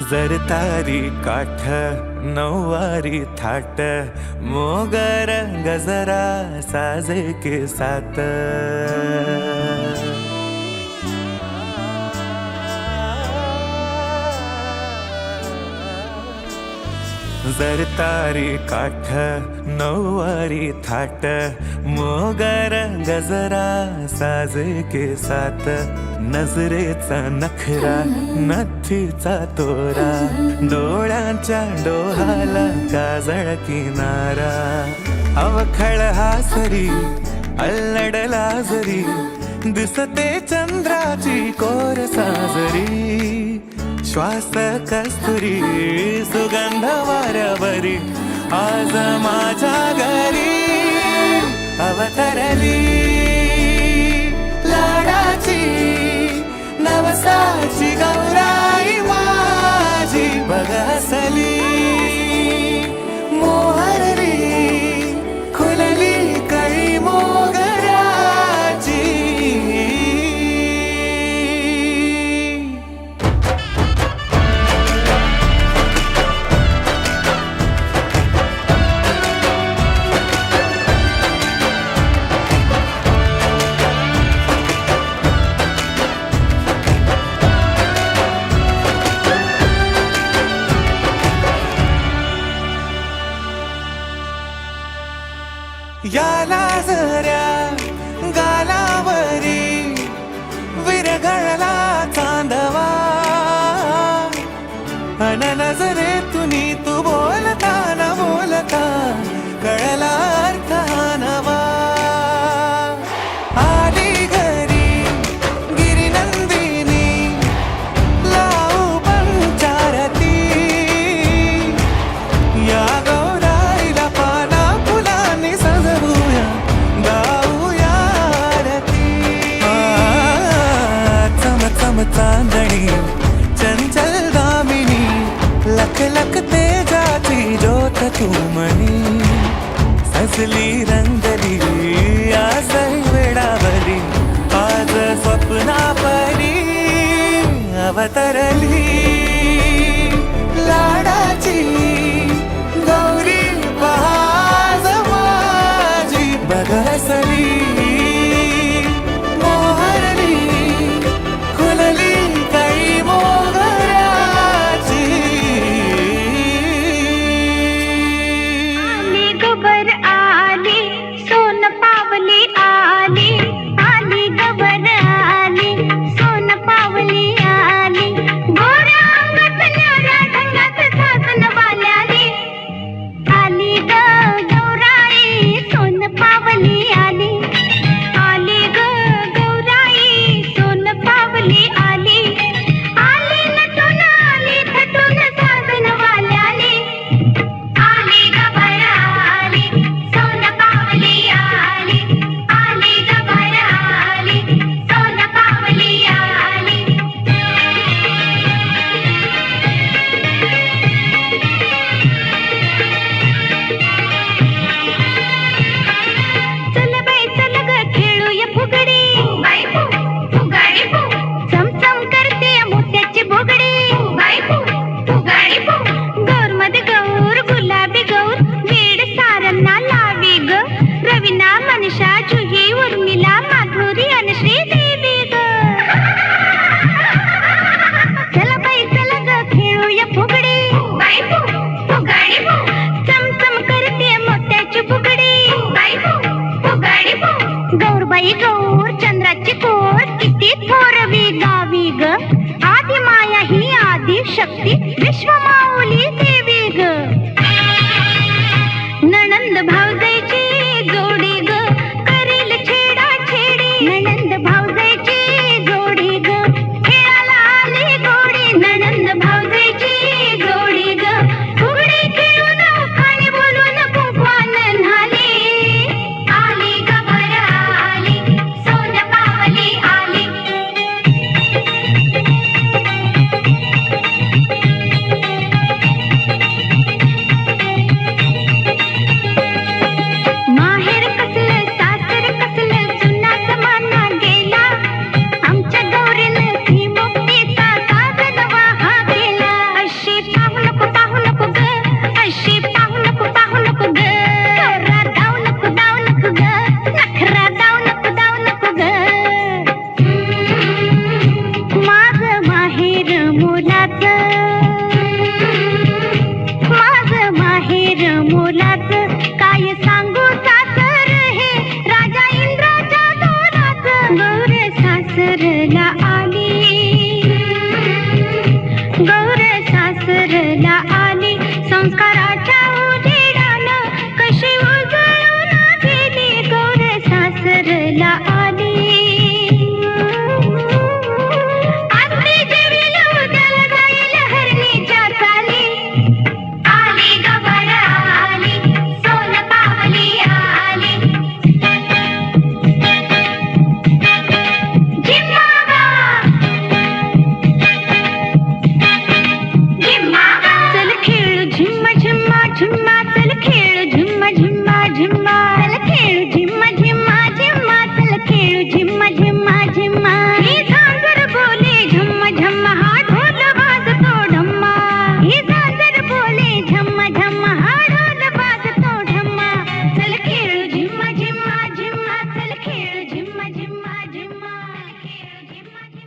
जरतारी काठ नऊवारी थाट मोगर गजरा साजे के साथ जरतारी काठ नऊवारी थाट मोगर गजरा साजे के साथ नजरेचा नखरा नथीचा तोरा डोळ्यांच्या डोहाला काजळ किनारा अवखळ हासरी अल्लडला जरी दिसते चंद्राची कोर साजरी श्वास कस्तुरी सुगंध वाऱ्यावरी आज माझ्या घरी अवतरली लाडाची नवसाची गौराई माझी बघ हसली मोहरली खुलली कळी मोगराची याला जऱ्या गालावरी विरघळला चांदवा अन नजरेतून तू बोलता न बोलता कळला अर्थ हा नवा आली घरी गिरिनंदिनी लावू पंचारती या गौराईला पाना फुलांनी सजवूया गाऊया आरती चम चम चांदणी चंचल दामिनी लख लख तेजाची ज्योत तू मनी सजली रंगली आज वेडावली आज स्वप्ना परी अवतरली लाडाची गौरी पहाज माझी बघ हसली मोहरली खुलली कळी मोगराची आली गबर आली सोन पावली आली आली गबर आली सोन पावली आली गोऱ्या अंगात न्याऱ्या ढंगात सासन वाल्याली आली ग गौराई सोन पावली आली आली ग गौराई सोन पावली आली आली नटून आली थटून सासन वाल्याली आली गबर आली सोन पावली आली आली गबर आली सोन पावली आली चल बाई चल ग खेळूया फुगडी बाई फुगाडी चमचम करते मोत्याची बुगडी बाई फुगाडी गौर मध्ये गौर गुलाबी गौर वेड सारंना लावी ग रवीना मनीषा जुही उर्मिला माधुरी आणि श्रीदेवी ग चल बाई चल ग खेळूया फुगडी बाई फुगाडी चमचम करते मोत्याची बुगडी बाई फुगाडी गौरबाई गौर चंद्राची कोर किती थोरवी गावी ग आदी माया ही आदी शक्ती विश्व माऊली